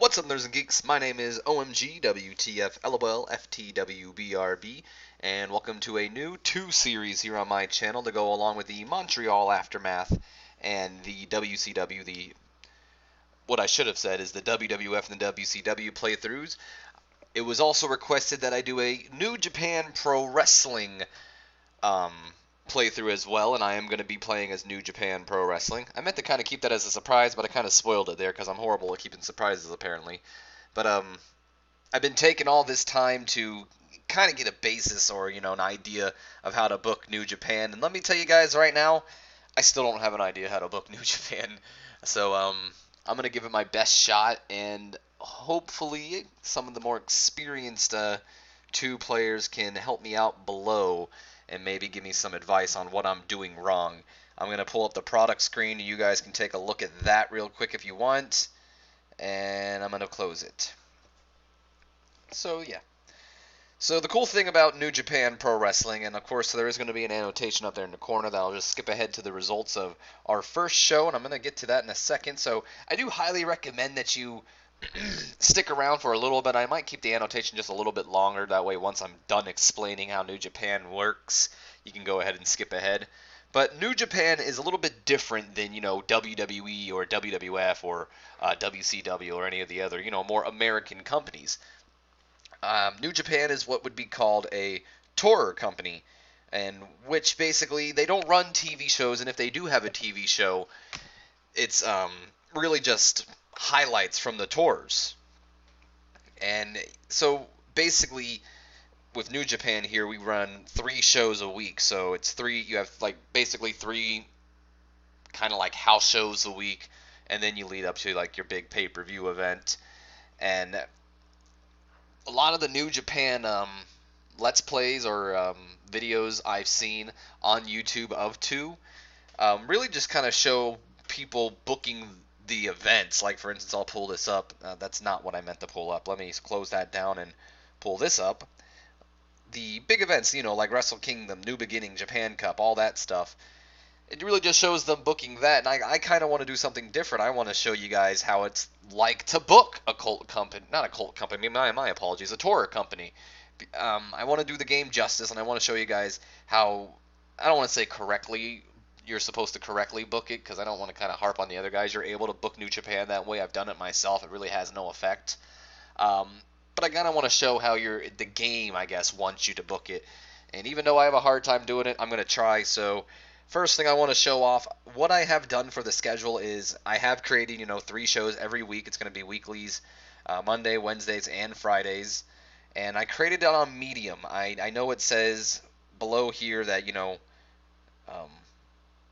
What's up, nerds and geeks? My name is OMG WTF LOL FTWBRB, and welcome to a new 2 series here on my channel to go along with the Montreal Aftermath and the WCW. What I should have said is the WWF and the WCW playthroughs. It was also requested that I do a New Japan Pro Wrestling um, playthrough as well, and I am going to be playing as New Japan Pro Wrestling. I meant to kind of keep that as a surprise, but I kind of spoiled it there because I'm horrible at keeping surprises apparently. But I've been taking all this time to kind of get a basis or an idea of how to book New Japan, and let me tell you guys right now, I still don't have an idea how to book New Japan. So I'm gonna give it my best shot, and hopefully some of the more experienced two players can help me out below and maybe give me some advice on what I'm doing wrong. I'm going to pull up the product screen. You guys can take a look at that real quick if you want. And I'm going to close it. So, yeah. So, the cool thing about New Japan Pro Wrestling, and of course there is going to be an annotation up there in the corner that I'll just skip ahead to the results of our first show, and I'm going to get to that in a second. So, I do highly recommend that you stick around for a little bit. I might keep the annotation just a little bit longer. That way, once I'm done explaining how New Japan works, you can go ahead and skip ahead. But New Japan is a little bit different than, WWE or WWF or WCW or any of the other, more American companies. New Japan is what would be called a tourer company, and which basically they don't run TV shows, and if they do have a TV show, it's really just highlights from the tours. And so basically with New Japan here we run 3 shows a week. So it's you have like basically 3 kind of like house shows a week, and then you lead up to like your big pay-per-view event. And a lot of the New Japan Let's Plays or videos I've seen on YouTube of 2 really just kind of show people booking the events. Like, for instance, I'll pull this up. That's not what I meant to pull up. Let me close that down and pull this up. The big events, like Wrestle Kingdom, New Beginning, Japan Cup, all that stuff. It really just shows them booking that, and I kind of want to do something different. I want to show you guys how it's like to book a cult company, not a cult company, my apologies, a tourer company. I want to do the game justice, and I want to show you guys how, I don't want to say correctly, you're supposed to correctly book it, because I don't want to kind of harp on the other guys. You're able to book New Japan that way. I've done it myself. It really has no effect. But I kind of want to show how the game, I guess, wants you to book it. And even though I have a hard time doing it, I'm going to try. So first thing I want to show off, what I have done for the schedule is I have created, 3 shows every week. It's going to be weeklies, Monday, Wednesdays, and Fridays. And I created it on Medium. I know it says below here that,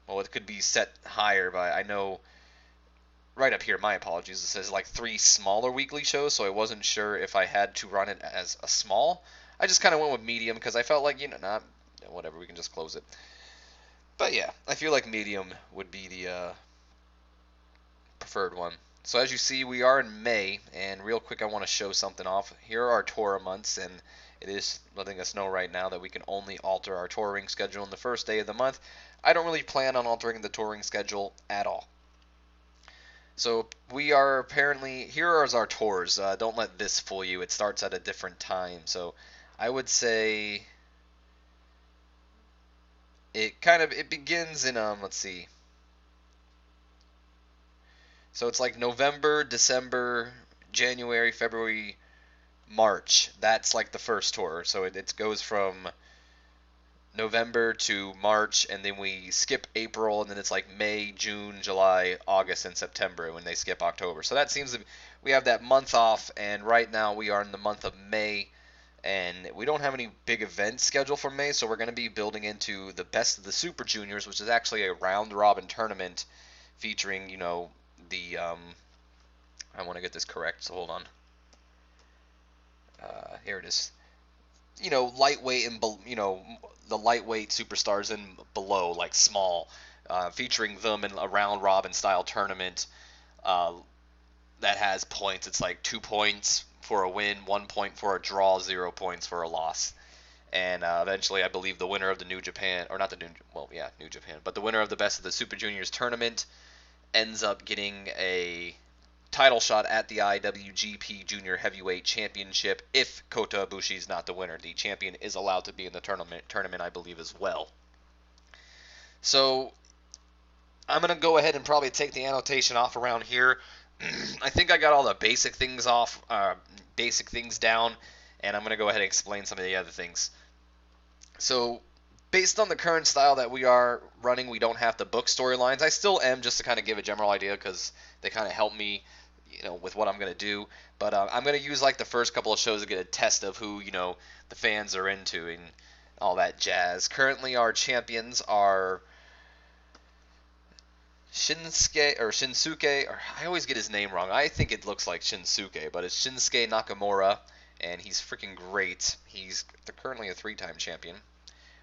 well, it could be set higher, but I know right up here, my apologies, it says like 3 smaller weekly shows, so I wasn't sure if I had to run it as a small. I just kind of went with medium because I felt like, not whatever, we can just close it. But yeah, I feel like medium would be the preferred one. So as you see, we are in May, and real quick I want to show something off. Here are our tour months, and it is letting us know right now that we can only alter our touring schedule on the first day of the month. I don't really plan on altering the touring schedule at all. So we are apparently, here are our tours. Don't let this fool you. It starts at a different time. So I would say it begins in let's see. So it's like November, December, January, February, March. That's like the first tour. So it goes from November to March, and then we skip April, and then it's like May, June, July, August, and September when they skip October. So that seems to we have that month off, and right now we are in the month of May, and we don't have any big events scheduled for May, so we're going to be building into the Best of the Super Juniors, which is actually a round-robin tournament featuring, the I want to get this correct, so hold on. Here it is. Lightweight and the lightweight superstars and below, like small, featuring them in a round robin style tournament that has points. It's like 2 points for a win, 1 point for a draw, 0 points for a loss. And eventually, I believe the winner of the New Japan, or not the New Japan, but the winner of the Best of the Super Juniors tournament ends up getting a title shot at the IWGP Junior Heavyweight Championship if Kota Ibushi is not the winner. The champion is allowed to be in the tournament, I believe, as well. So I'm going to go ahead and probably take the annotation off around here. I think I got all the basic things down, and I'm going to go ahead and explain some of the other things. So based on the current style that we are running, we don't have to book storylines. I still am, just to kind of give a general idea, because they kind of help me, with what I'm going to do. But I'm going to use like the first couple of shows to get a test of who, the fans are into and all that jazz. Currently, our champions are Shinsuke, or I always get his name wrong. I think it looks like Shinsuke, but it's Shinsuke Nakamura, and he's freaking great. They're currently a 3-time champion.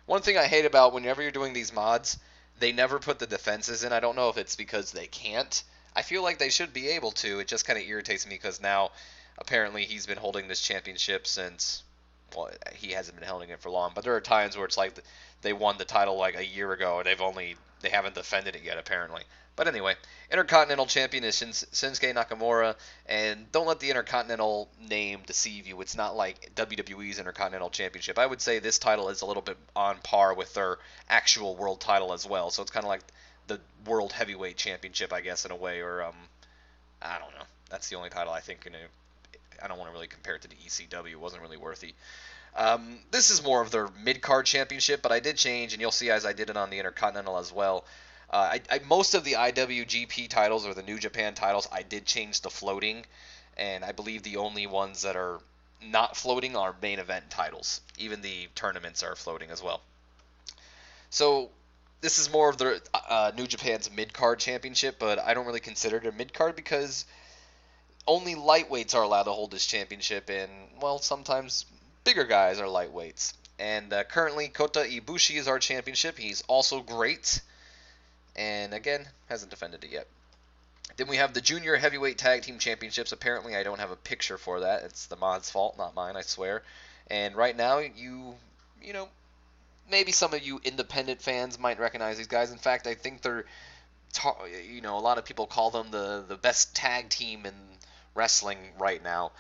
One thing I hate about whenever you're doing these mods, they never put the defenses in. I don't know if it's because they can't. I feel like they should be able to. It just kind of irritates me because now apparently he's been holding this championship since, well, he hasn't been holding it for long, but there are times where it's like they won the title like a year ago and they haven't defended it yet apparently. But anyway, Intercontinental Champion is Shinsuke Nakamura, and don't let the Intercontinental name deceive you. It's not like WWE's Intercontinental Championship. I would say this title is a little bit on par with their actual world title as well. So it's kind of like the World Heavyweight Championship, I guess, in a way, or I don't know. That's the only title I think. I don't want to really compare it to the ECW. It wasn't really worthy. This is more of their mid-card championship, but I did change, and you'll see as I did it on the Intercontinental as well. Most of the IWGP titles, or the New Japan titles, I did change the floating, and I believe the only ones that are not floating are main event titles. Even the tournaments are floating as well. So this is more of the New Japan's mid-card championship, but I don't really consider it a mid-card because only lightweights are allowed to hold this championship, and, well, sometimes bigger guys are lightweights. And currently, Kota Ibushi is our championship. He's also great. And again, hasn't defended it yet. Then we have the Junior Heavyweight Tag Team Championships. Apparently, I don't have a picture for that. It's the mod's fault, not mine, I swear. And right now, maybe some of you independent fans might recognize these guys. In fact, I think they're, a lot of people call them the best tag team in wrestling right now.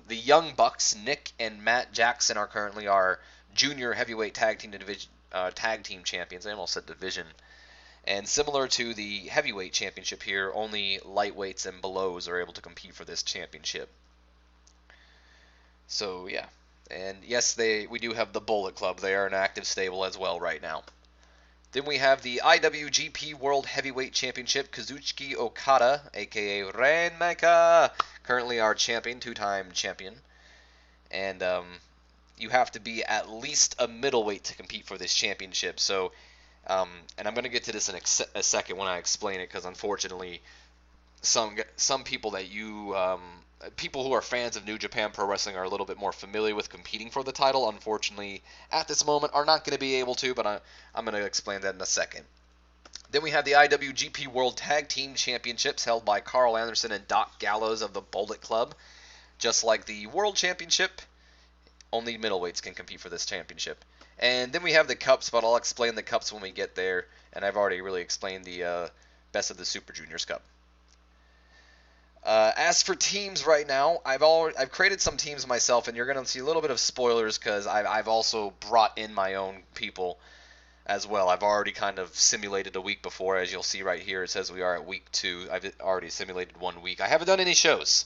The Young Bucks, Nick and Matt Jackson, are currently our Junior Heavyweight Tag Team Champions. I almost said division. And similar to the heavyweight championship here, only lightweights and belows are able to compete for this championship. So yeah, and yes, we do have the Bullet Club. They are an active stable as well right now. Then we have the IWGP World Heavyweight Championship. Kazuchika Okada, aka Rainmaker, currently our champion, 2-time champion. And you have to be at least a middleweight to compete for this championship. So. And I'm going to get to this in a second when I explain it, because unfortunately, some people people who are fans of New Japan Pro Wrestling are a little bit more familiar with competing for the title. Unfortunately, at this moment, are not going to be able to, but I'm going to explain that in a second. Then we have the IWGP World Tag Team Championships held by Carl Anderson and Doc Gallows of the Bullet Club. Just like the World Championship, only middleweights can compete for this championship. And then we have the Cups, but I'll explain the Cups when we get there. And I've already really explained the Best of the Super Juniors Cup. As for teams right now, I've created some teams myself, and you're going to see a little bit of spoilers because I've also brought in my own people as well. I've already kind of simulated a week before. As you'll see right here, it says we are at week 2. I've already simulated 1 week. I haven't done any shows,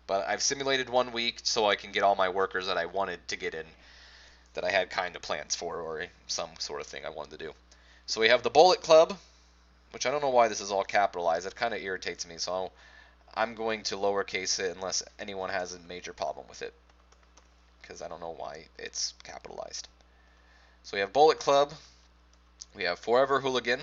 but I've simulated 1 week so I can get all my workers that I wanted to get in, that I had kind of plans for, or some sort of thing I wanted to do. So we have the Bullet Club, which I don't know why this is all capitalized. It kind of irritates me, so I'm going to lowercase it unless anyone has a major problem with it, because I don't know why it's capitalized. So we have Bullet Club. We have Forever Hooligan,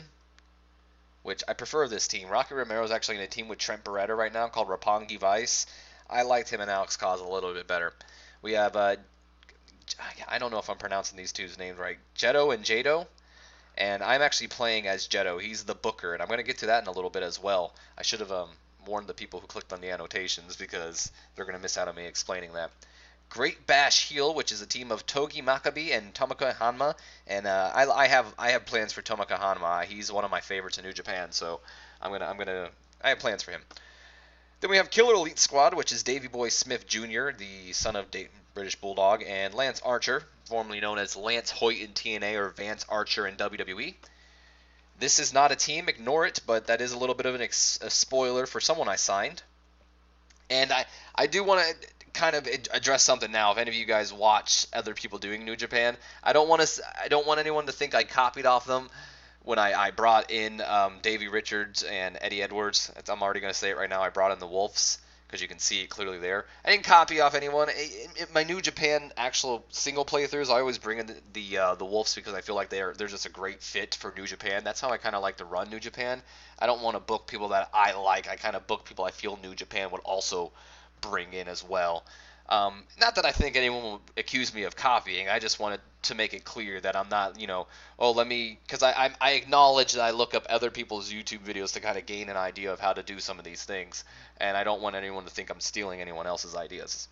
which I prefer this team. Rocky Romero is actually in a team with Trent Beretta right now called Roppongi Vice. I liked him and Alex Caz a little bit better. We have I don't know if I'm pronouncing these two's names right, Jetto and Jado, and I'm actually playing as Jetto. He's the booker, and I'm going to get to that in a little bit as well. I should have warned the people who clicked on the annotations because they're going to miss out on me explaining that. Great Bash Heel, which is a team of Togi Makabe and Tomoka Hanma, and I have plans for Tomoka Hanma. He's one of my favorites in New Japan, so I have plans for him. Then we have Killer Elite Squad, which is Davey Boy Smith Jr., the son of British Bulldog, and Lance Archer, formerly known as Lance Hoyt in TNA or Vance Archer in WWE. This is not a team, ignore it, but that is a little bit of a spoiler for someone I signed. And I do want to kind of address something now. If any of you guys watch other people doing New Japan, I don't want anyone to think I copied off them when I brought in Davey Richards and Eddie Edwards. I'm already going to say it right now. I brought in the Wolves because you can see it clearly there. I didn't copy off anyone. In my New Japan actual single playthroughs, I always bring in the Wolves because I feel like they're just a great fit for New Japan. That's how I kind of like to run New Japan. I don't want to book people that I like. I kind of book people I feel New Japan would also bring in as well. Not that I think anyone will accuse me of copying. I just wanted to make it clear that I'm not, because I acknowledge that I look up other people's YouTube videos to kind of gain an idea of how to do some of these things, and I don't want anyone to think I'm stealing anyone else's ideas.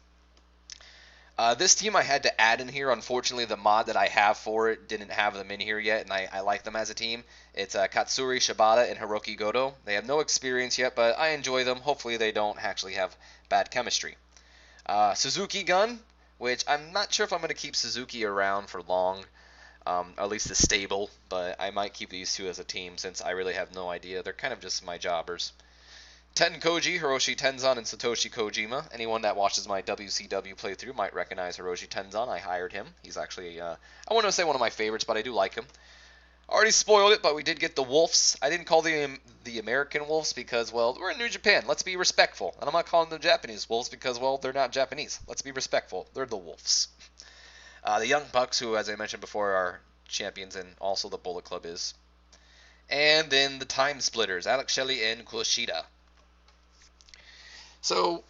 This team I had to add in here. Unfortunately, the mod that I have for it didn't have them in here yet, and I like them as a team. It's Katsuri Shibata and Hiroki Goto. They have no experience yet, but I enjoy them. Hopefully they don't actually have bad chemistry. Suzuki Gun, which I'm not sure if I'm going to keep Suzuki around for long, at least the stable, but I might keep these two as a team since I really have no idea. They're kind of just my jobbers. Ten Koji, Hiroshi Tenzan, and Satoshi Kojima. Anyone that watches my WCW playthrough might recognize Hiroshi Tenzan. I hired him. He's actually, I wouldn't say one of my favorites, but I do like him. Already spoiled it, but we did get the Wolves. I didn't call the American Wolves because, well, we're in New Japan. Let's be respectful. And I'm not calling them Japanese Wolves because, well, they're not Japanese. Let's be respectful. They're the Wolves. The Young Bucks, who, as I mentioned before, are champions, and also the Bullet Club is. And then the Time Splitters, Alex Shelley and Kushida. So,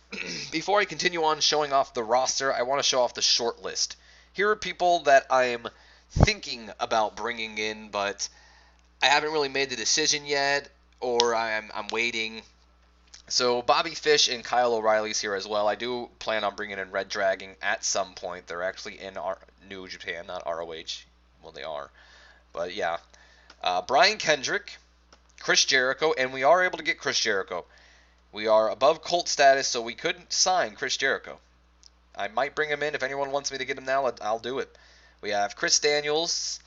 before I continue on showing off the roster, I want to show off the short list. Here are people that I'm thinking about bringing in, but I haven't really made the decision yet, or I'm waiting. So Bobby Fish and Kyle O'Reilly's here as well. I do plan on bringing in Red Dragon at some point. They're actually in New Japan, not ROH. Well, they are. But yeah. Brian Kendrick, Chris Jericho, and we are able to get Chris Jericho. We are above Colt status, so we couldn't sign Chris Jericho. I might bring him in. If anyone wants me to get him now, I'll do it. We have Chris Daniels.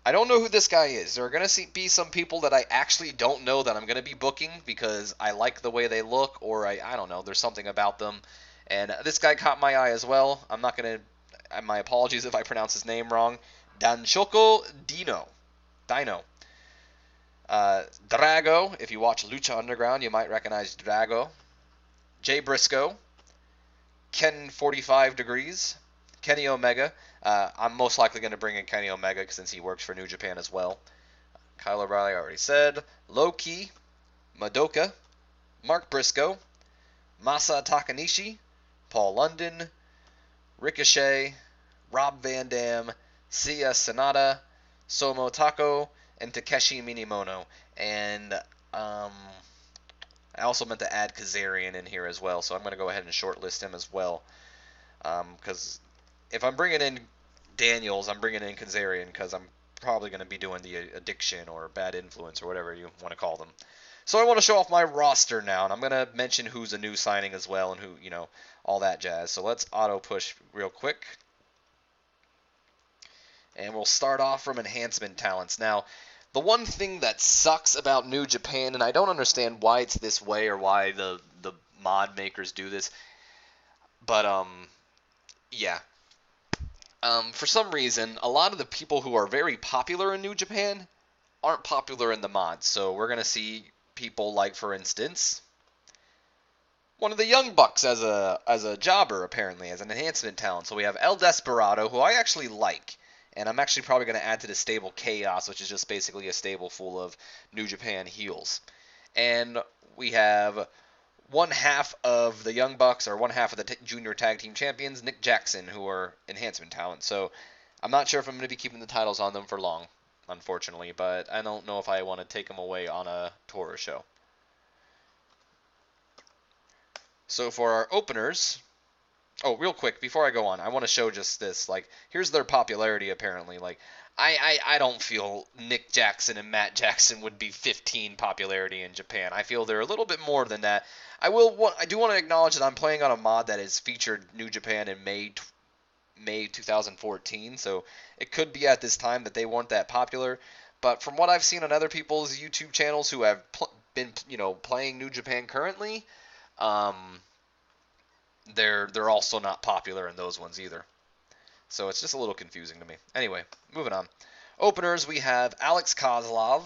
I don't know who this guy is. There are going to be some people that I actually don't know that I'm going to be booking because I like the way they look, or I don't know, there's something about them. And this guy caught my eye as well. I'm not going to, my apologies if I pronounce his name wrong. Danchoko Dino. Drago, if you watch Lucha Underground, you might recognize Drago. Jay Briscoe. Ken 45 Degrees. Kenny Omega. I'm most likely going to bring in Kenny Omega since he works for New Japan as well. Kyle O'Reilly, I already said. Low-Key. Madoka. Mark Briscoe. Masa Takanishi. Paul London. Ricochet. Rob Van Dam. Sia Sanada. Somo Tako. And Takeshi Minimono. And I also meant to add Kazarian in here as well, so I'm going to go ahead and shortlist him as well. Because if I'm bringing in Daniels, I'm bringing in Kazarian because I'm probably going to be doing the addiction or bad influence or whatever you want to call them. So I want to show off my roster now, and I'm going to mention who's a new signing as well and who, all that jazz. So let's auto push real quick. And we'll start off from enhancement talents. Now, the one thing that sucks about New Japan, and I don't understand why it's this way or why the mod makers do this, but, yeah. For some reason, a lot of the people who are very popular in New Japan aren't popular in the mods. So we're going to see people like, for instance, one of the Young Bucks as a jobber, apparently, as an enhancement talent. So we have El Desperado, who I actually like. And I'm actually probably going to add to the stable Chaos, which is just basically a stable full of New Japan heels. And we have one half of the Young Bucks, or one half of the Junior Tag Team Champions, Nick Jackson, who are enhancement talent. So I'm not sure if I'm going to be keeping the titles on them for long, unfortunately. But I don't know if I want to take them away on a tour or show. So for our openers, Oh, real quick, before I go on, I want to show just this. Like, here's their popularity, apparently. Like, I don't feel Nick Jackson and Matt Jackson would be 15 popularity in Japan. I feel they're a little bit more than that. I do want to acknowledge that I'm playing on a mod that has featured New Japan in May 2014, so it could be at this time that they weren't that popular. But from what I've seen on other people's YouTube channels who have been, playing New Japan currently, um, they're also not popular in those ones either. So it's just a little confusing to me. Anyway, moving on. Openers, we have Alex Kozlov,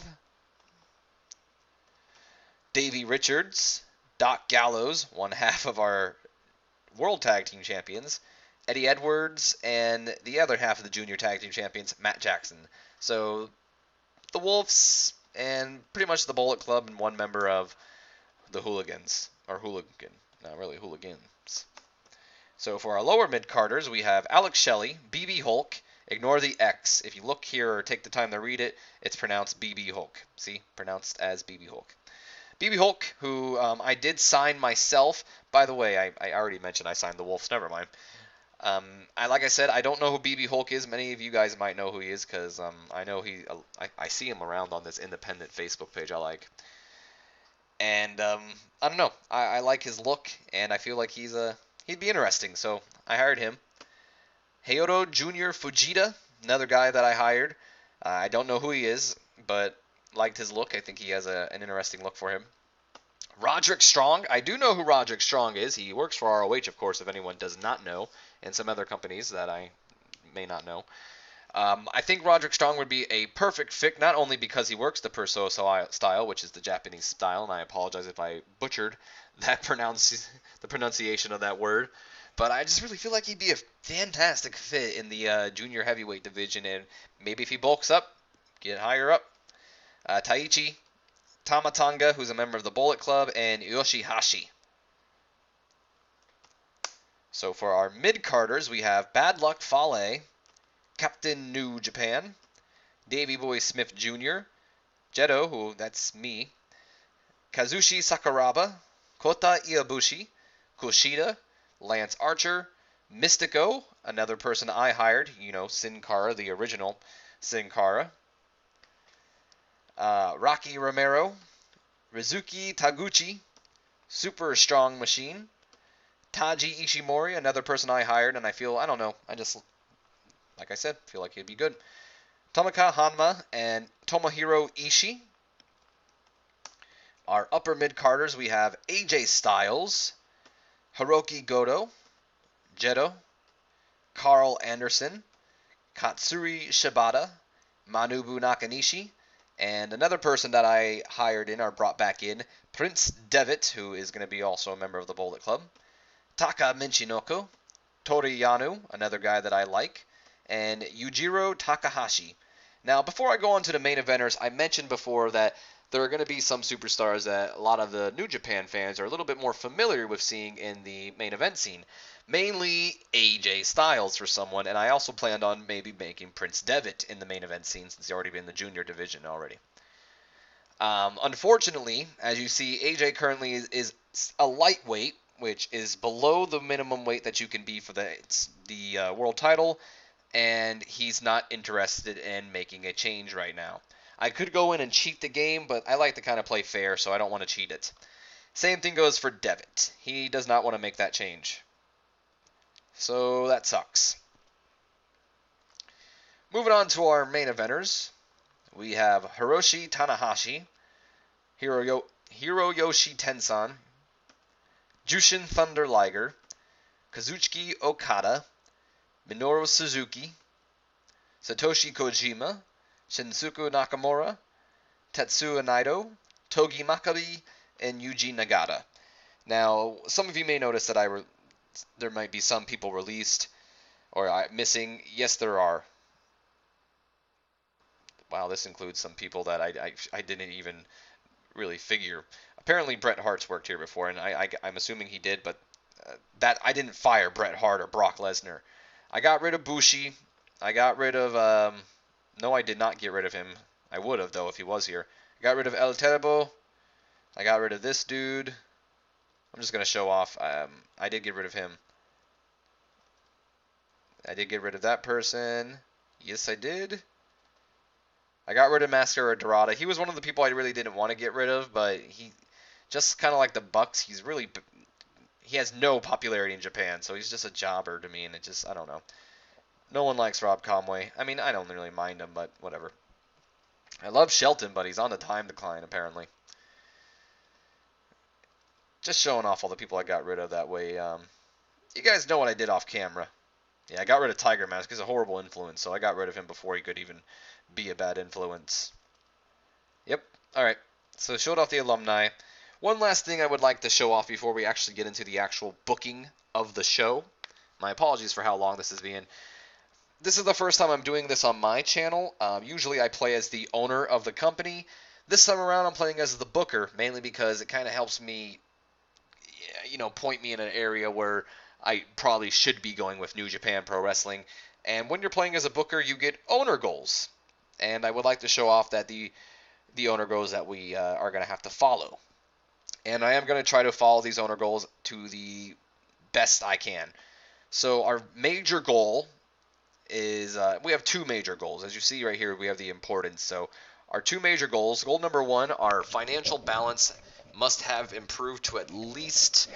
Davey Richards, Doc Gallows, one half of our World Tag Team Champions, Eddie Edwards, and the other half of the Junior Tag Team Champions, Matt Jackson. So the Wolves and pretty much the Bullet Club and one member of the Hooligans. Or Hooligan. Not really Hooligans. So for our lower mid-carders, we have Alex Shelley, BB Hulk. Ignore the X. If you look here or take the time to read it, it's pronounced BB Hulk. See? Pronounced as BB Hulk. BB Hulk, who I did sign myself. By the way, I already mentioned I signed the Wolves. Never mind. Like I said, I don't know who BB Hulk is. Many of you guys might know who he is because I know I see him around on this independent Facebook page I like. And I don't know. I like his look, and I feel like he'd be interesting. So I hired him. Heyoto Jr. Fujita, another guy that I hired. I don't know who he is, but liked his look. I think he has an interesting look for him. Roderick Strong. I do know who Roderick Strong is. He works for ROH, of course, if anyone does not know, and some other companies that I may not know. I think Roderick Strong would be a perfect fit, not only because he works the Perso style, which is the Japanese style, and I apologize if I butchered the pronunciation of that word, but I just really feel like he'd be a fantastic fit in the junior heavyweight division, and maybe if he bulks up, get higher up. Taichi Tamatanga, who's a member of the Bullet Club, and Yoshihashi. So for our mid-carders, we have Bad Luck Fale, Captain New Japan, Davey Boy Smith Jr., Jetto, who, that's me, Kazushi Sakuraba, Kota Iyabushi, Kushida, Lance Archer, Mystico, another person I hired, Sin Cara, the original Sin Cara, Rocky Romero, Rizuki Taguchi, Super Strong Machine, Taji Ishimori, another person I hired, and I don't know, like I said, feel like he'd be good. Tomoka Hanma and Tomohiro Ishii. Our upper mid-carders, we have AJ Styles, Hiroki Goto, Jetto, Carl Anderson, Katsuri Shibata, Manabu Nakanishi, and another person that I hired in or brought back in, Prince Devitt, who is going to be also a member of the Bullet Club, Taka Michinoku, Toriyanu, another guy that I like, and Yujiro Takahashi. Now, before I go on to the main eventers, I mentioned before that there are going to be some superstars that a lot of the New Japan fans are a little bit more familiar with seeing in the main event scene. Mainly AJ Styles for someone, and I also planned on maybe making Prince Devitt in the main event scene since he's already been in the junior division already. Unfortunately, as you see, AJ currently is a lightweight, which is below the minimum weight that you can be for the world title, and he's not interested in making a change right now. I could go in and cheat the game, but I like to kind of play fair, so I don't want to cheat it. Same thing goes for Devitt. He does not want to make that change. So that sucks. Moving on to our main eventers, we have Hiroshi Tanahashi, Hiroyoshi Tensan, Jushin Thunder Liger, Kazuchika Okada, Minoru Suzuki, Satoshi Kojima, Shinsuke Nakamura, Tetsuya Naito, Togi Makabe, and Yuji Nagata. Now, some of you may notice that there might be some people released or missing. Yes, there are. Wow, this includes some people that I didn't even really figure. Apparently, Bret Hart's worked here before, and I'm assuming he did, but that I didn't fire Bret Hart or Brock Lesnar. I got rid of Bushi. I got rid of no, I did not get rid of him. I would have, though, if he was here. I got rid of El Terebo. I got rid of this dude. I'm just going to show off. I did get rid of him. I did get rid of that person. Yes, I did. I got rid of Mascara Dorada. He was one of the people I really didn't want to get rid of, but he just kind of like the Bucks. He has no popularity in Japan, so he's just a jobber to me, and it just I don't know. No one likes Rob Conway. I mean, I don't really mind him, but whatever. I love Shelton, but he's on the time decline apparently. Just showing off all the people I got rid of that way. You guys know what I did off camera. Yeah, I got rid of Tiger Mask. He's a horrible influence, so I got rid of him before he could even be a bad influence. Yep. All right. So showed off the alumni. One last thing I would like to show off before we actually get into the actual booking of the show. My apologies for how long this has been. This is the first time I'm doing this on my channel. Usually I play as the owner of the company. This time around I'm playing as the booker, mainly because it kind of helps me, point me in an area where I probably should be going with New Japan Pro Wrestling. And when you're playing as a booker, you get owner goals. And I would like to show off that the owner goals that we are going to have to follow. And I am going to try to follow these owner goals to the best I can. So our major goal is, we have two major goals. As you see right here, we have the importance. So our two major goals, goal number one, our financial balance must have improved to at least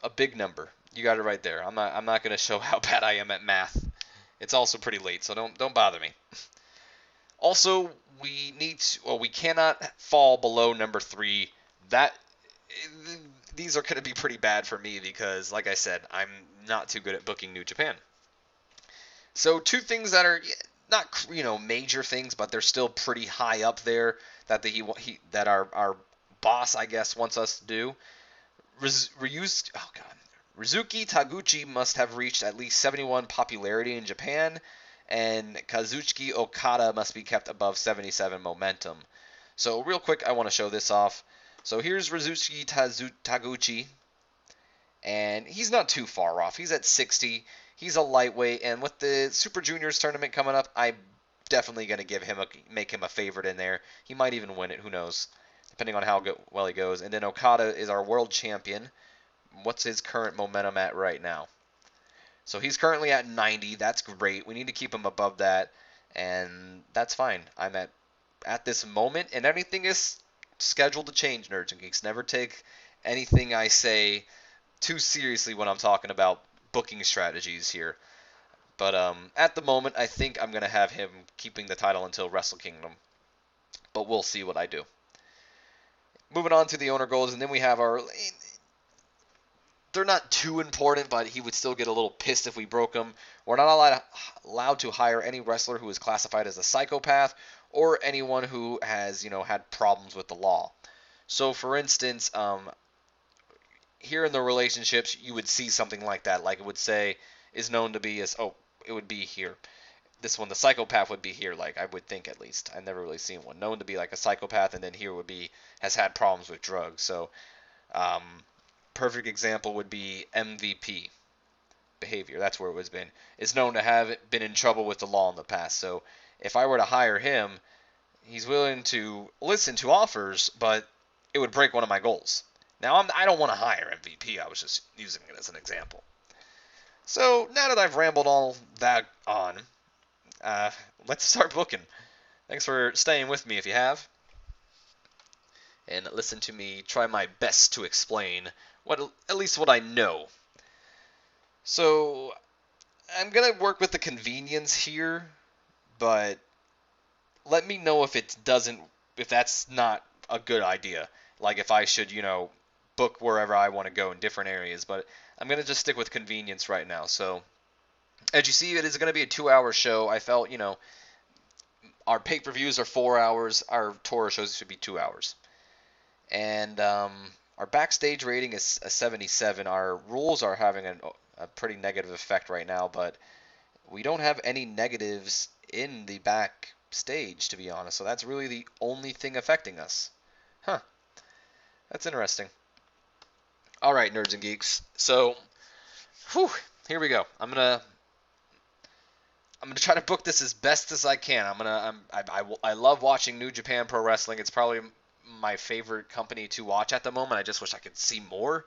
a big number. You got it right there. I'm not going to show how bad I am at math. It's also pretty late, so don't bother me. Also, we cannot fall below number 3. These are going to be pretty bad for me because, like I said, I'm not too good at booking New Japan. So two things that are not major things, but they're still pretty high up there that that our boss, I guess, wants us to do. Rizuki Taguchi must have reached at least 71 popularity in Japan, and Kazuchika Okada must be kept above 77 momentum. So real quick, I want to show this off. So here's Rizuki Taguchi, and he's not too far off. He's at 60. He's a lightweight, and with the Super Juniors tournament coming up, I'm definitely going to make him a favorite in there. He might even win it. Who knows? Depending on how well he goes. And then Okada is our world champion. What's his current momentum at right now? So he's currently at 90. That's great. We need to keep him above that, and that's fine. I'm at this moment, and anything is scheduled to change, Nerds and Geeks. Never take anything I say too seriously when I'm talking about booking strategies here. But at the moment, I think I'm going to have him keeping the title until Wrestle Kingdom. But we'll see what I do. Moving on to the owner goals, and then we have our... They're not too important, but he would still get a little pissed if we broke them. We're not allowed to hire any wrestler who is classified as a psychopath or anyone who has, had problems with the law. So, for instance, here in the relationships, you would see something like that. Like it would say, is known to be as, it would be here. This one, the psychopath would be here, like I would think at least. I've never really seen one. Known to be like a psychopath, and then here would be, has had problems with drugs. So, perfect example would be MVP behavior. That's where it was been. Is known to have been in trouble with the law in the past. So if I were to hire him, he's willing to listen to offers, but it would break one of my goals. Now I don't want to hire MVP. I was just using it as an example. So now that I've rambled all that on, let's start booking. Thanks for staying with me if you have. And listen to me try my best to explain at least what I know. So I'm gonna work with the convenience here, but let me know if that's not a good idea. Like if I should, book wherever I want to go in different areas. But I'm gonna just stick with convenience right now. So as you see, it is gonna be a 2-hour show. I felt, our pay-per-views are 4 hours. Our tour shows should be 2 hours. And our backstage rating is a 77. Our rules are having a pretty negative effect right now, but we don't have any negatives in the backstage, to be honest. So that's really the only thing affecting us. Huh. That's interesting. All right, nerds and geeks. So, here we go. I'm gonna try to book this as best as I can. I love watching New Japan Pro Wrestling. It's probably my favorite company to watch at the moment. I just wish I could see more.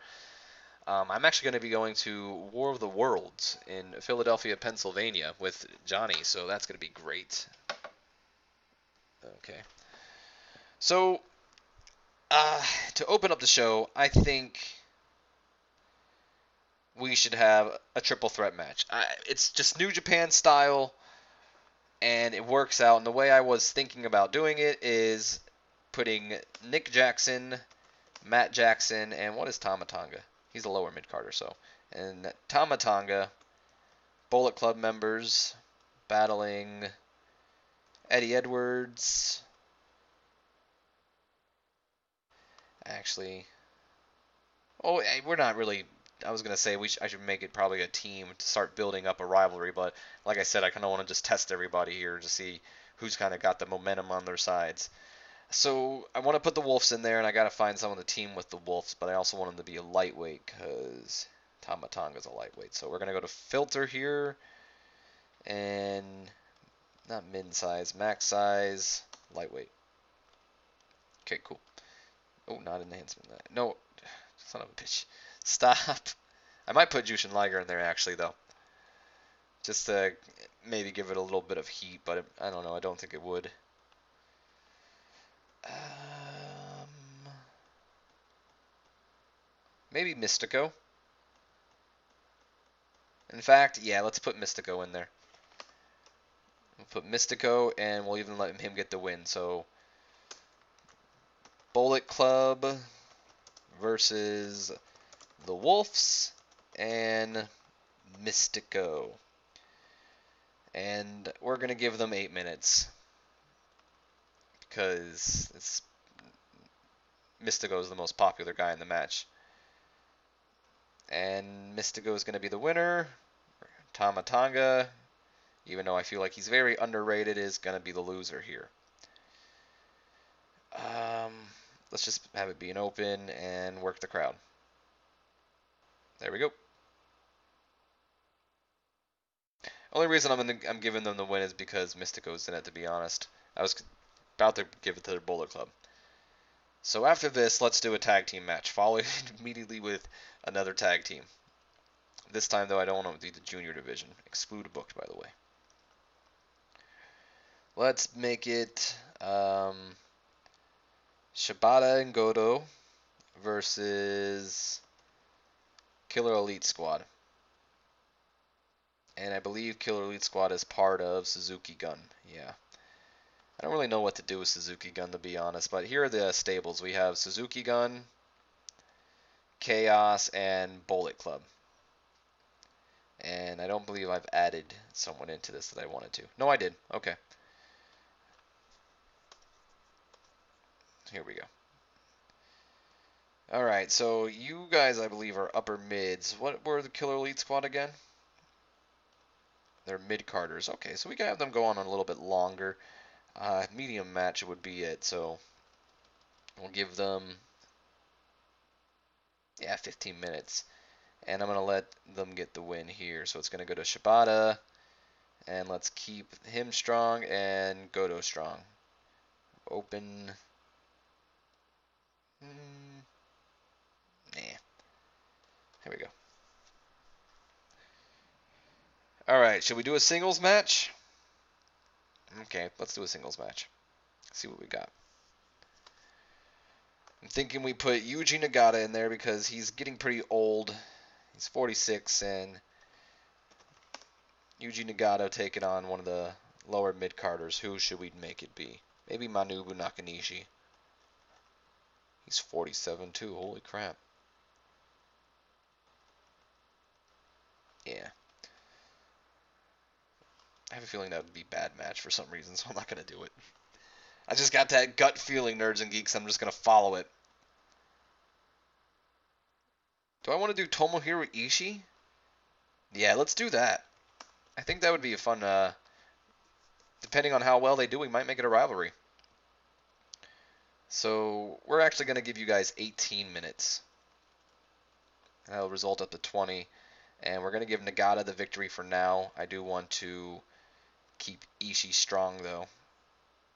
I'm actually going to be going to War of the Worlds in Philadelphia, Pennsylvania with Johnny, so that's going to be great. Okay. So, to open up the show, I think we should have a triple threat match. It's just New Japan style, and it works out. And the way I was thinking about doing it is putting Nick Jackson, Matt Jackson, and what is Tama Tonga? He's a lower mid carder, so. And Tama Tonga, Bullet Club members, battling Eddie Edwards. Actually, oh, we're not really. I was gonna say I should make it probably a team to start building up a rivalry, but like I said, I kind of want to just test everybody here to see who's kind of got the momentum on their sides. So I want to put the Wolves in there, and I got to find someone to team with the Wolves, but I also want them to be a lightweight because Tama Tonga's a lightweight. So we're gonna go to filter here, and not min size, max size, lightweight. Okay, cool. Oh, not enhancement. No, son of a bitch. Stop. I might put Jushin Liger in there actually though, just to maybe give it a little bit of heat, but I don't know. I don't think it would. Maybe Mystico. In fact, yeah, let's put Mystico in there. We'll put Mystico, and we'll even let him get the win. So, Bullet Club versus the Wolves and Mystico. And we're going to give them 8 minutes because Mystico is the most popular guy in the match. And Mystico is going to be the winner. Tama Tonga, even though I feel like he's very underrated, is going to be the loser here. Let's just have it be an open and work the crowd. There we go. Only reason I'm giving them the win is because Mystico's in it, to be honest. I was about to give it to their Bullet Club. So after this, let's do a tag team match, followed immediately with another tag team. This time, though, I don't want to do the junior division. Exclude booked, by the way. Let's make it Shibata and Goto versus Killer Elite Squad. And I believe Killer Elite Squad is part of Suzuki Gun. Yeah. I don't really know what to do with Suzuki Gun, to be honest, but here are the stables. We have Suzuki Gun, Chaos, and Bullet Club. And I don't believe I've added someone into this that I wanted to. No, I did. Okay. Here we go. Alright, so you guys, I believe, are upper mids. What were the Killer Elite Squad again? They're mid-carders. Okay, so we can have them go on a little bit longer. Medium match would be it, so we'll give them, 15 minutes. And I'm going to let them get the win here. So it's going to go to Shibata, and let's keep him strong and Goto strong. Open. Nah. Here we go. Alright, should we do a singles match? Okay, let's do a singles match. See what we got. I'm thinking we put Yuji Nagata in there because he's getting pretty old. He's 46, and Yuji Nagata taking on one of the lower mid-carders. Who should we make it be? Maybe Manabu Nakanishi. He's 47 too, holy crap. Yeah. I have a feeling that would be a bad match for some reason, so I'm not going to do it. I just got that gut feeling, Nerds and Geeks. I'm just going to follow it. Do I want to do Tomohiro Ishii? Yeah, let's do that. I think that would be a fun, depending on how well they do, we might make it a rivalry. So, we're actually going to give you guys 18 minutes. That'll result up to 20. And we're going to give Nagata the victory for now. I do want to keep Ishii strong, though.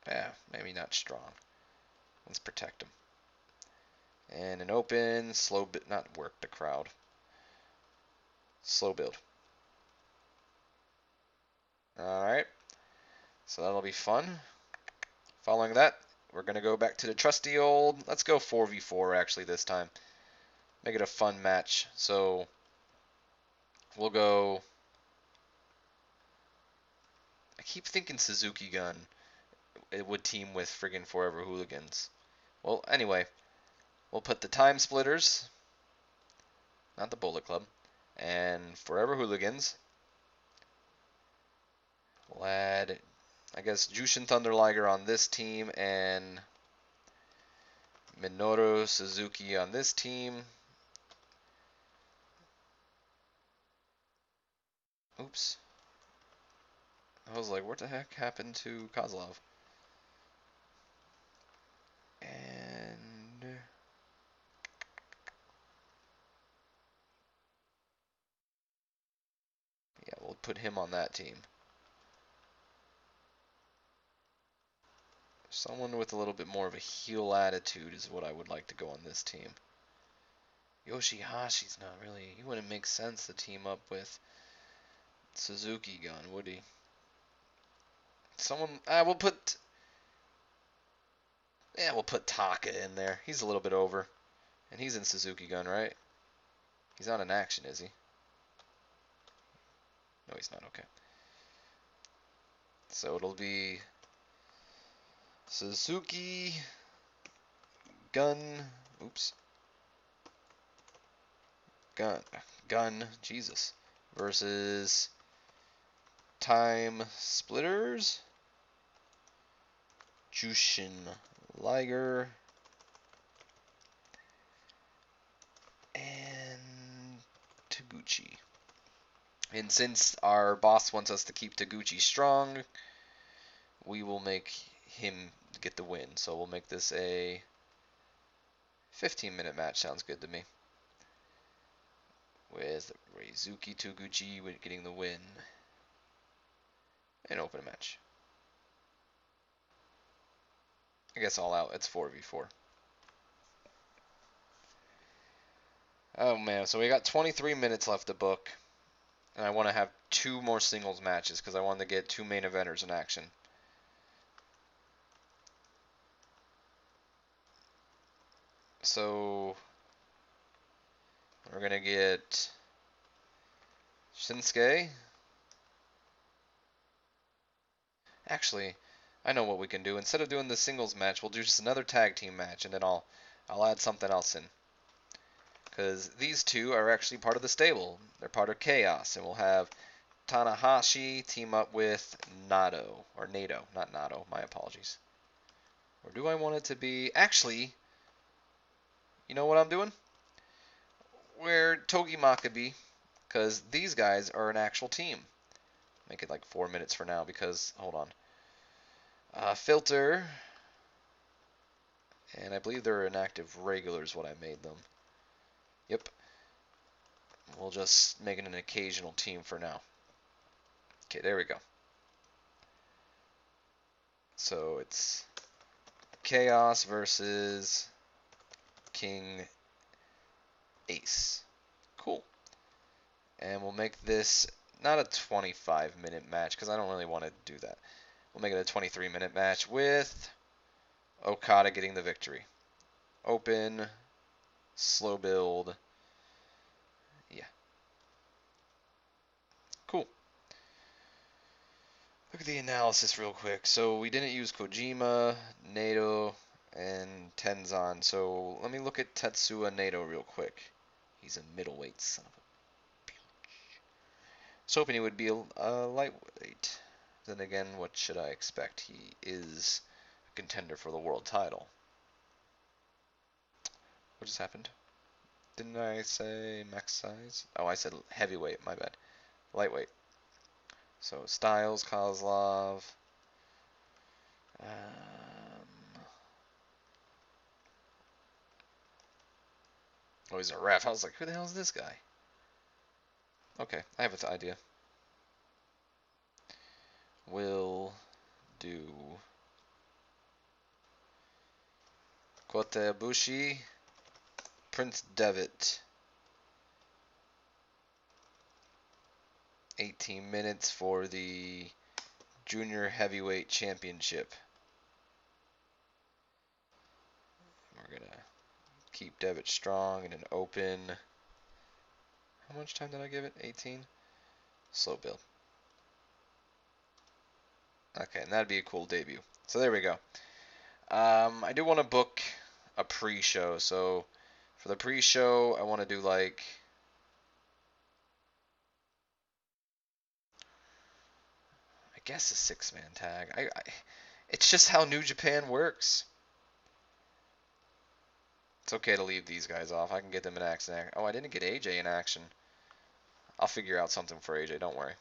Yeah, maybe not strong. Let's protect him. And an open, slow bit, not work the crowd. Slow build. Alright, so that'll be fun. Following that, we're going to go back to the trusty old, let's go 4v4 actually this time. Make it a fun match. So, we'll go, I keep thinking Suzuki Gun. It would team with friggin' Forever Hooligans. Well, anyway, we'll put the Time Splitters, not the Bullet Club, and Forever Hooligans. We'll add, I guess, Jushin Thunder Liger on this team, and Minoru Suzuki on this team. Oops. I was like, what the heck happened to Kozlov? And yeah, we'll put him on that team. Someone with a little bit more of a heel attitude is what I would like to go on this team. Yoshihashi's not really, he wouldn't make sense to team up with Suzuki Gun, would he? Someone, we'll put Taka in there. He's a little bit over. And he's in Suzuki Gun, right? He's not in action, is he? No, he's not. Okay. So it'll be Suzuki Gun. Oops. Gun. Jesus. Versus Time Splitters. Jushin Liger. And Taguchi. And since our boss wants us to keep Taguchi strong, we will make him get the win. So we'll make this a 15-minute match. Sounds good to me. With Reizuki Taguchi getting the win. And open a match. I guess all out, it's 4v4. Oh man, so we got 23 minutes left to book. And I want to have 2 more singles matches because I want to get 2 main eventers in action. So we're going to get Shinsuke. Actually, I know what we can do. Instead of doing the singles match, we'll do just another tag team match, and then I'll add something else in. Because these two are actually part of the stable. They're part of Chaos, and we'll have Tanahashi team up with Nato, or Nato, not Nato, my apologies. Or do I want it to be, actually, you know what I'm doing? We're Togi Makabe, because these guys are an actual team. Make it like 4 minutes for now, because, hold on. Filter, and I believe they're inactive regulars, what I made them. Yep. We'll just make it an occasional team for now. Okay, there we go. So it's Chaos versus King Ace. Cool. And we'll make this not a 25-minute match, because I don't really want to do that. We'll make it a 23-minute match with Okada getting the victory. Open, slow build. Yeah. Cool. Look at the analysis real quick. So we didn't use Kojima, Nato, and Tenzan. So let me look at Tetsuya Nato real quick. He's a middleweight son of a bitch. I was hoping he would be a lightweight. Then again, what should I expect? He is a contender for the world title. What just happened? Didn't I say max size? Oh, I said heavyweight. My bad. Lightweight. So Styles, Kozlov. Oh, he's a ref. I was like, who the hell is this guy? Okay, I have an idea. We'll do Kota Ibushi, Prince Devitt, 18 minutes for the Junior Heavyweight Championship. We're going to keep Devitt strong and an open. How much time did I give it? 18? Slow build. Okay, and that'd be a cool debut. So there we go. I do want to book a pre-show. So for the pre-show, I want to do like... I guess a 6-man tag. It's just how New Japan works. It's okay to leave these guys off. I can get them in action. Oh, I didn't get AJ in action. I'll figure out something for AJ, don't worry.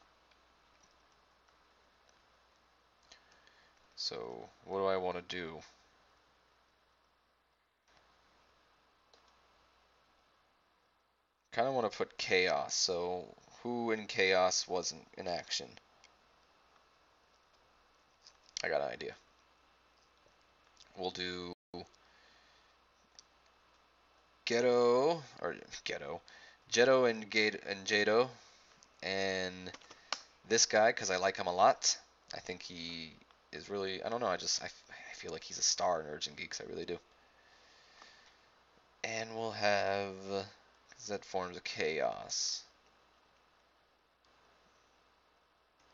So, what do I want to do? Kind of want to put Chaos. So, who in Chaos wasn't in action? I got an idea. We'll do Ghetto Jetto and Jado, and this guy because I like him a lot. I think he is really, I don't know, I feel like he's a star in Urgent Geeks, I really do. And we'll have, because that forms a Chaos.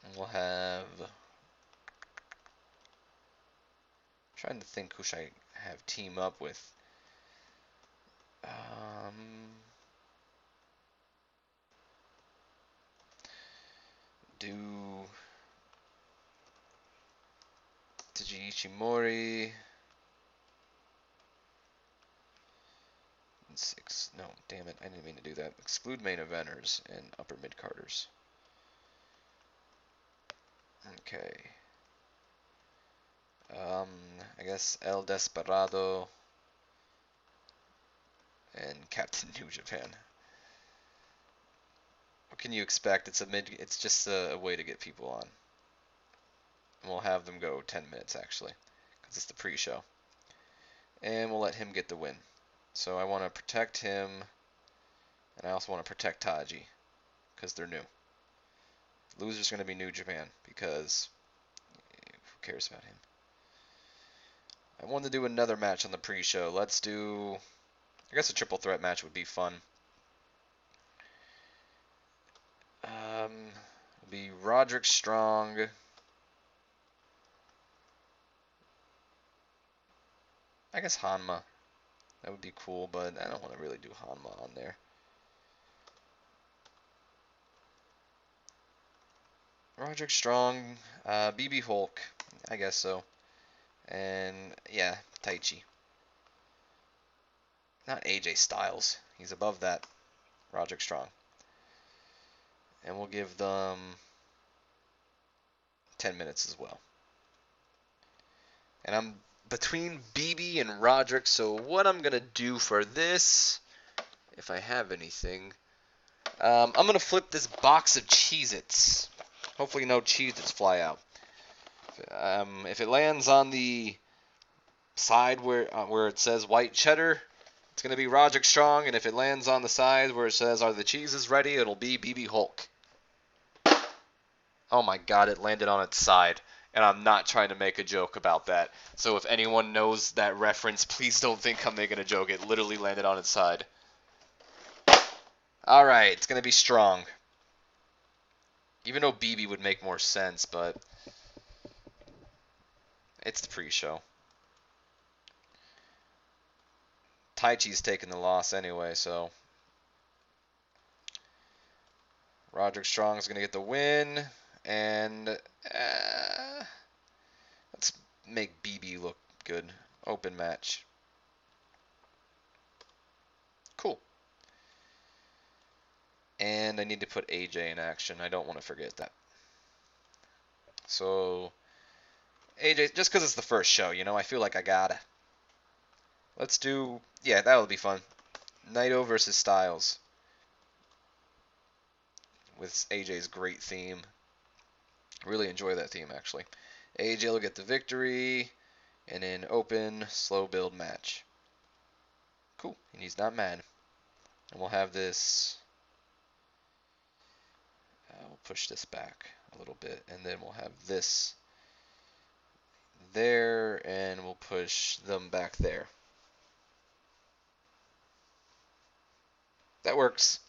And we'll have, I'm trying to think who should I have team up with. Do Taji Ishimori. 6. No, damn it. I didn't mean to do that. Exclude main eventers and upper mid carders. Okay. I guess El Desperado and Captain New Japan. What can you expect? It's just a way to get people on. And we'll have them go 10 minutes actually, because it's the pre-show. And we'll let him get the win. So I want to protect him, and I also want to protect Taji, because they're new. Loser's going to be New Japan, because who cares about him? I wanted to do another match on the pre-show. Let's do, I guess a triple threat match would be fun. It'll be Roderick Strong. I guess Hanma. That would be cool, but I don't want to really do Hanma on there. Roderick Strong, BB Hulk, I guess so. And, yeah, Taichi. Not AJ Styles. He's above that. Roderick Strong. And we'll give them 10 minutes as well. And I'm between BB and Roderick, so what I'm going to do for this, if I have anything, I'm going to flip this box of Cheez-Its. Hopefully no Cheez-Its fly out. If it lands on the side where it says white cheddar, it's going to be Roderick Strong, and if it lands on the side where it says are the cheeses ready, it'll be BB Hulk. Oh my god, it landed on its side. And I'm not trying to make a joke about that. So if anyone knows that reference, please don't think I'm making a joke. It literally landed on its side. Alright, it's going to be Strong. Even though BB would make more sense, but it's the pre-show. Taichi's taking the loss anyway, so Roderick Strong's going to get the win. And let's make BB look good. Open match. Cool. And I need to put AJ in action. I don't want to forget that. So, AJ, just because it's the first show, you know, I feel like I gotta. Let's do, yeah, that'll be fun. Naito versus Styles. With AJ's great theme. Really enjoy that theme, actually. AJ will get the victory in an open, slow build match. Cool, and he's not mad. And we'll have this, we'll push this back a little bit, and then we'll have this there, and we'll push them back there. That works.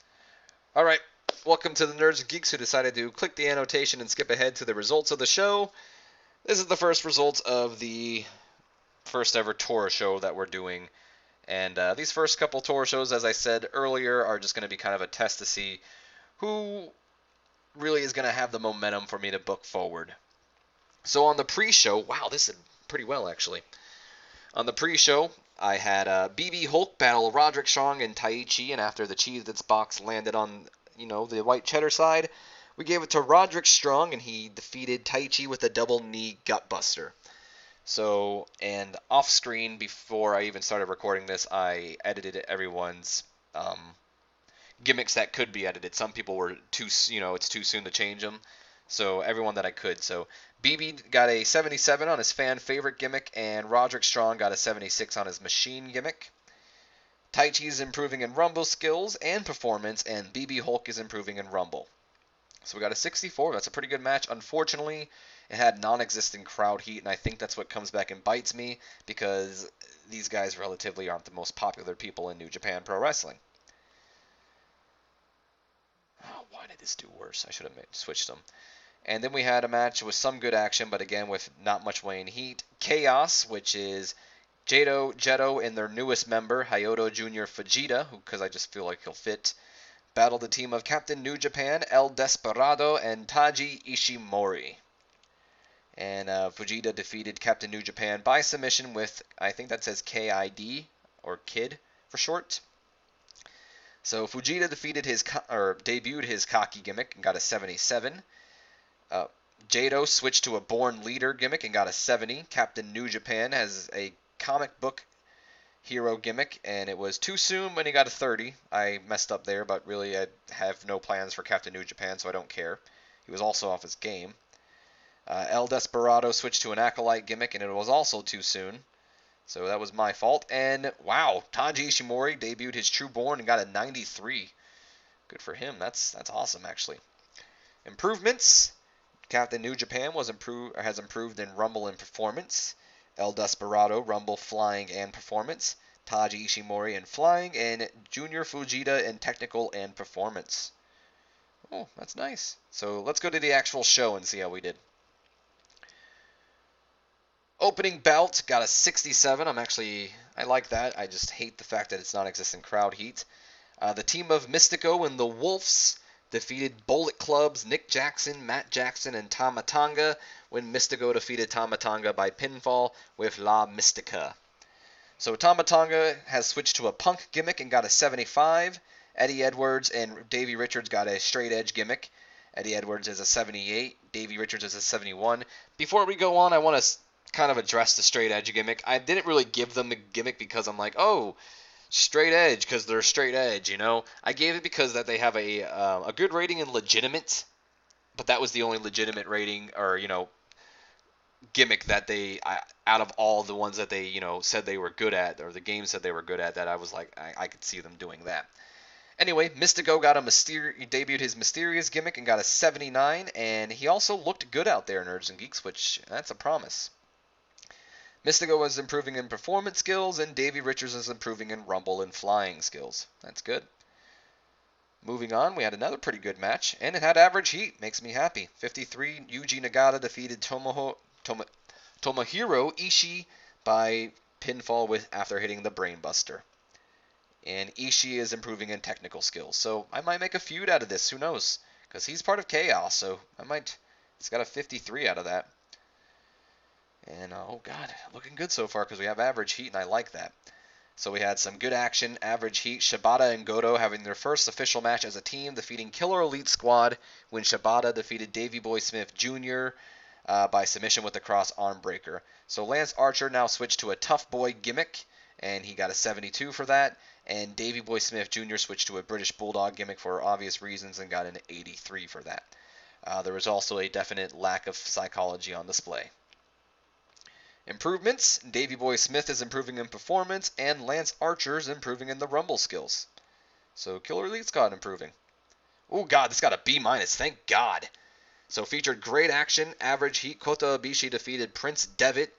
All right. Welcome to the Nerds and Geeks who decided to click the annotation and skip ahead to the results of the show. This is the first results of the first ever tour show that we're doing. And these first couple tour shows, as I said earlier, are just going to be kind of a test to see who really is going to have the momentum for me to book forward. So on the pre-show, wow, this did pretty well actually. On the pre-show, I had BB Hulk battle Roderick Strong and Taichi, and after the Cheez-Its box landed on, the white cheddar side, we gave it to Roderick Strong, and he defeated Taichi with a double knee gutbuster. So, and off screen, before I even started recording this, I edited everyone's gimmicks that could be edited. Some people were it's too soon to change them. So everyone that I could. So BB got a 77 on his fan favorite gimmick, and Roderick Strong got a 76 on his machine gimmick. Taichi is improving in Rumble skills and performance, and BB Hulk is improving in Rumble. So we got a 64. That's a pretty good match. Unfortunately, it had non-existent crowd heat, and I think that's what comes back and bites me, because these guys relatively aren't the most popular people in New Japan Pro Wrestling. Oh, why did this do worse? I should have switched them. And then we had a match with some good action, but again with not much weighing heat. Chaos, which is Jetto and their newest member, Hayato Jr. Fujita, because I just feel like he'll fit, battled the team of Captain New Japan, El Desperado, and Taji Ishimori. And Fujita defeated Captain New Japan by submission with, I think that says KID, or KID for short. So Fujita debuted his cocky gimmick and got a 77. Jado switched to a Born Leader gimmick and got a 70. Captain New Japan has a comic book hero gimmick, and it was too soon when he got a 30. I messed up there, but really I have no plans for Captain New Japan, so I don't care. He was also off his game. El Desperado switched to an Acolyte gimmick, and it was also too soon. So that was my fault. And wow, Taji Ishimori debuted his True Born and got a 93. Good for him. That's awesome, actually. Improvements. Captain New Japan has improved in Rumble and performance. El Desperado, Rumble, flying, and performance. Taji Ishimori in flying, and Junior Fujita in technical and performance. Oh, that's nice. So let's go to the actual show and see how we did. Opening bout, got a 67. I like that. I just hate the fact that it's non-existent crowd heat. The team of Mystico and the Wolves defeated Bullet Club's Nick Jackson, Matt Jackson, and Tama Tonga when Mystico defeated Tama Tonga by pinfall with La Mystica. So Tama Tonga has switched to a Punk gimmick and got a 75. Eddie Edwards and Davey Richards got a straight edge gimmick. Eddie Edwards is a 78. Davey Richards is a 71. Before we go on, I want to kind of address the straight edge gimmick. I didn't really give them a gimmick because I'm like, oh, straight edge, because they're straight edge, I gave it because that they have a good rating in legitimate, but that was the only legitimate rating or gimmick that they out of all the ones that they said they were good at, or the games said they were good at, that I was like I could see them doing that. Anyway, Mystico he debuted his mysterious gimmick and got a 79, and he also looked good out there in Nerds and Geeks, which that's a promise. Mystico was improving in performance skills, and Davey Richards is improving in Rumble and flying skills. That's good. Moving on, we had another pretty good match, and it had average heat. Makes me happy. 53, Yuji Nagata defeated Tomohiro Ishii by pinfall after hitting the Brainbuster. And Ishii is improving in technical skills. So I might make a feud out of this. Who knows? Because he's part of Chaos, so it's got a 53 out of that. And, oh god, looking good so far because we have average heat, and I like that. So we had some good action, average heat. Shibata and Goto having their first official match as a team, defeating Killer Elite Squad when Shibata defeated Davey Boy Smith Jr. By submission with the cross arm breaker. So Lance Archer now switched to a Tough Boy gimmick, and he got a 72 for that. And Davey Boy Smith Jr. switched to a British Bulldog gimmick for obvious reasons and got an 83 for that. There was also a definite lack of psychology on display. Improvements. Davey Boy Smith is improving in performance, and Lance Archer is improving in the Rumble skills. So Killer Elite Squad improving. Oh God, this got a B minus. Thank God. So featured great action, average heat. Kota Ibushi defeated Prince Devitt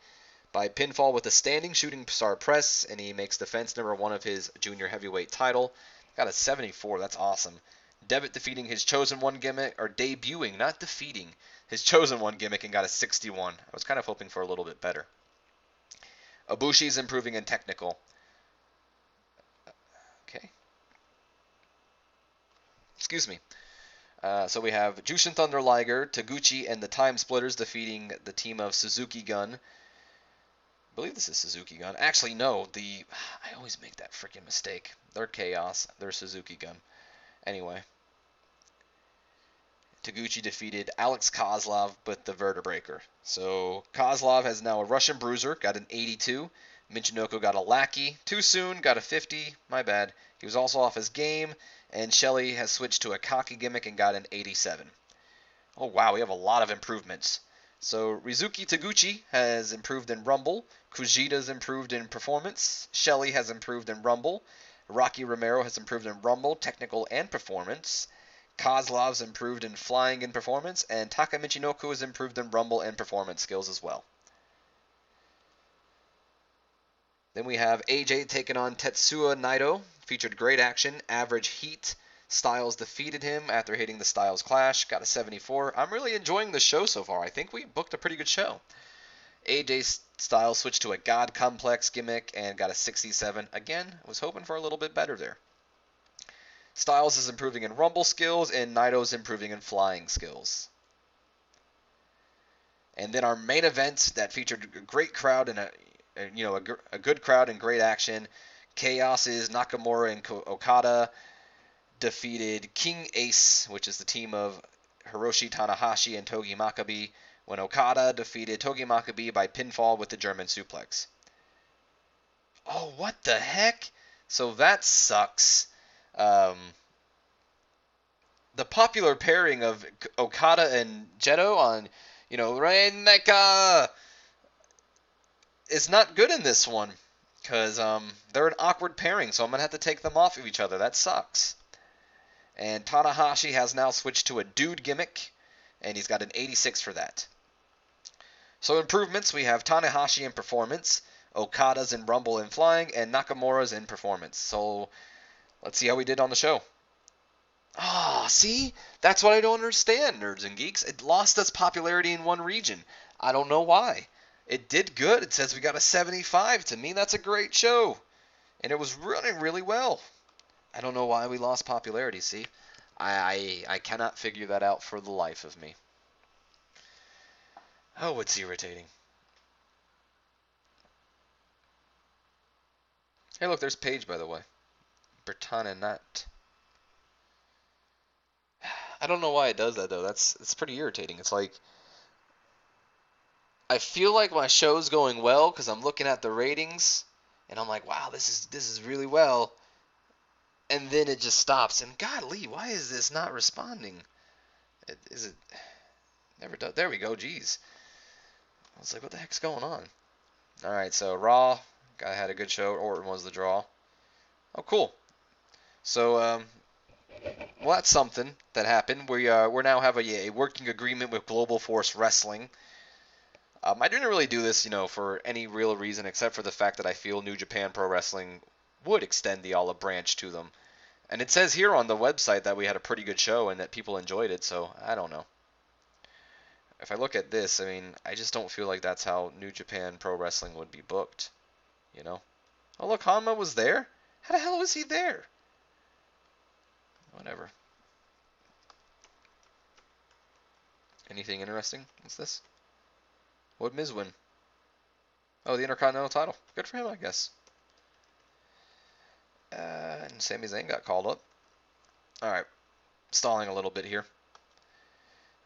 by pinfall with a standing shooting star press, and he makes defense #1 of his junior heavyweight title. Got a 74. That's awesome. Devitt defeating his chosen one gimmick, or debuting, not defeating, his chosen one gimmick and got a 61. I was kind of hoping for a little bit better. Ibushi's improving in technical. Okay. Excuse me. So we have Jushin Thunder Liger, Taguchi, and the Time Splitters defeating the team of Suzuki Gun. I believe this is Suzuki Gun. Actually, no. I always make that freaking mistake. They're Chaos. They're Suzuki Gun. Anyway. Taguchi defeated Alex Kozlov with the Vertebreaker. So Kozlov has now a Russian Bruiser, got an 82. Michinoku got a Lackey. Too soon, got a 50. My bad. He was also off his game. And Shelley has switched to a cocky gimmick and got an 87. Oh wow, we have a lot of improvements. So Rizuki Taguchi has improved in Rumble. Kujita's improved in Performance. Shelley has improved in Rumble. Rocky Romero has improved in Rumble, Technical, and Performance. Kozlov's improved in Flying and Performance. And Taka Michinoku has improved in Rumble and Performance skills as well. Then we have AJ taking on Tetsuya Naito. Featured great action, average heat. Styles defeated him after hitting the Styles Clash. Got a 74. I'm really enjoying the show so far. I think we booked a pretty good show. AJ Styles switched to a God Complex gimmick and got a 67. Again, was hoping for a little bit better there. Styles is improving in Rumble skills, and Naito's improving in Flying skills. And then our main event that featured a great crowd and a good crowd and great action. Chaos's Nakamura and Okada defeated King Ace, which is the team of Hiroshi Tanahashi and Togi Makabe, when Okada defeated Togi Makabe by pinfall with the German suplex. Oh, what the heck? So that sucks. The popular pairing of Okada and Jetto on, Rainmaker is not good in this one. Because they're an awkward pairing, so I'm going to have to take them off of each other. That sucks. And Tanahashi has now switched to a dude gimmick, and he's got an 86 for that. So improvements, we have Tanahashi in Performance, Okada's in Rumble and Flying, and Nakamura's in Performance. So let's see how we did on the show. See? That's what I don't understand, nerds and geeks. It lost its popularity in one region. I don't know why. It did good. It says we got a 75. To me, that's a great show. And it was running really well. I don't know why we lost popularity, see? I cannot figure that out for the life of me. Oh, it's irritating. Hey, look, there's Paige, by the way. Bertananat. I don't know why it does that, though. It's pretty irritating. It's like, I feel like my show's going well because I'm looking at the ratings, and I'm like, wow, this is really well. And then it just stops. And golly, why is this not responding? Is it never does? There we go. Jeez. I was like, what the heck's going on? All right, so Raw, guy had a good show. Orton was the draw. Oh, cool. So, well, that's something that happened. We now have a working agreement with Global Force Wrestling. I didn't really do this, for any real reason except for the fact that I feel New Japan Pro Wrestling would extend the olive branch to them. And it says here on the website that we had a pretty good show and that people enjoyed it, so I don't know. If I look at this, I just don't feel like that's how New Japan Pro Wrestling would be booked, Oh, look, Hanma was there? How the hell was he there? Whatever. Anything interesting? What's this? What did Miz win? Oh, the Intercontinental title. Good for him, I guess. And Sami Zayn got called up. Alright. Stalling a little bit here.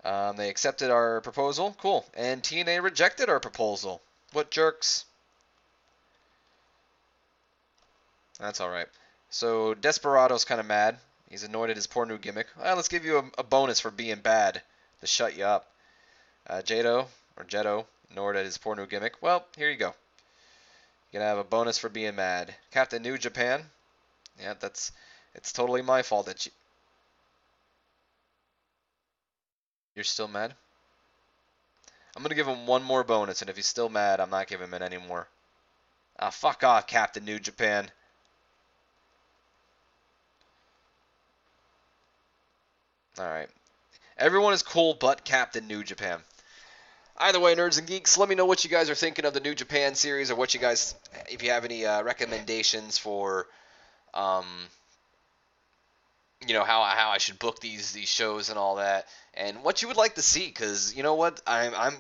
They accepted our proposal. Cool. And TNA rejected our proposal. What jerks. That's alright. So, Desperado's kind of mad. He's annoyed at his poor new gimmick. Well, let's give you a bonus for being bad to shut you up. Jetto, annoyed at his poor new gimmick. Well, here you go. You're going to have a bonus for being mad. Captain New Japan. Yeah, it's totally my fault that you... You're still mad? I'm gonna give him one more bonus, and if he's still mad, I'm not giving him it anymore. Ah, fuck off, Captain New Japan. Alright. Everyone is cool but Captain New Japan. Either way, nerds and geeks, let me know what you guys are thinking of the New Japan series, or what you guys, if you have any recommendations for, um, how I should book these shows and all that, and what you would like to see. Because you know what, I'm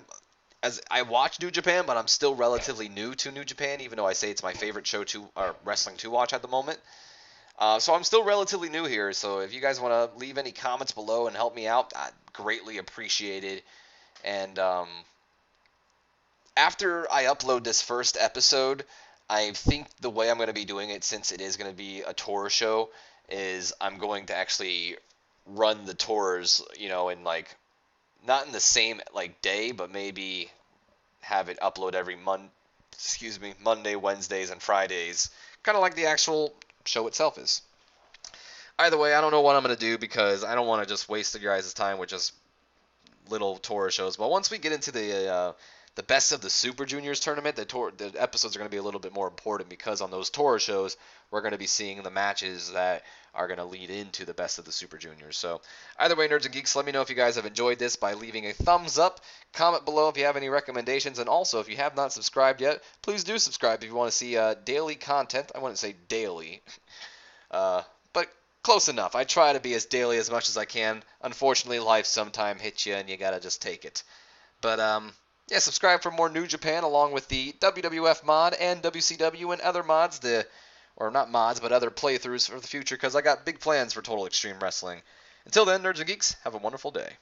as I watch New Japan, but I'm still relatively new to New Japan, even though I say it's my favorite show to or wrestling to watch at the moment. So I'm still relatively new here. So if you guys want to leave any comments below and help me out, I'd greatly appreciate it. And after I upload this first episode, I think the way I'm going to be doing it, since it is going to be a tour show, is I'm going to actually run the tours, in like not in the same like day, but maybe have it upload every Monday, Wednesdays, and Fridays, kind of like the actual show itself is. Either way, I don't know what I'm going to do, because I don't want to just waste your guys' time with just little tour shows. But once we get into the best of the Super Juniors tournament, the episodes are going to be a little bit more important, because on those tour shows we're going to be seeing the matches that are going to lead into the best of the Super Juniors. So either way, nerds and geeks, let me know if you guys have enjoyed this by leaving a thumbs up. Comment below if you have any recommendations, and also if you have not subscribed yet, please do subscribe if you want to see daily content. I wouldn't say daily, but close enough. I try to be as daily as much as I can. Unfortunately, life sometime hits you and you gotta just take it. But yeah, subscribe for more New Japan, along with the WWF mod and WCW and other mods, or not mods, but other playthroughs for the future, because I got big plans for Total Extreme Wrestling. Until then, nerds and geeks, have a wonderful day.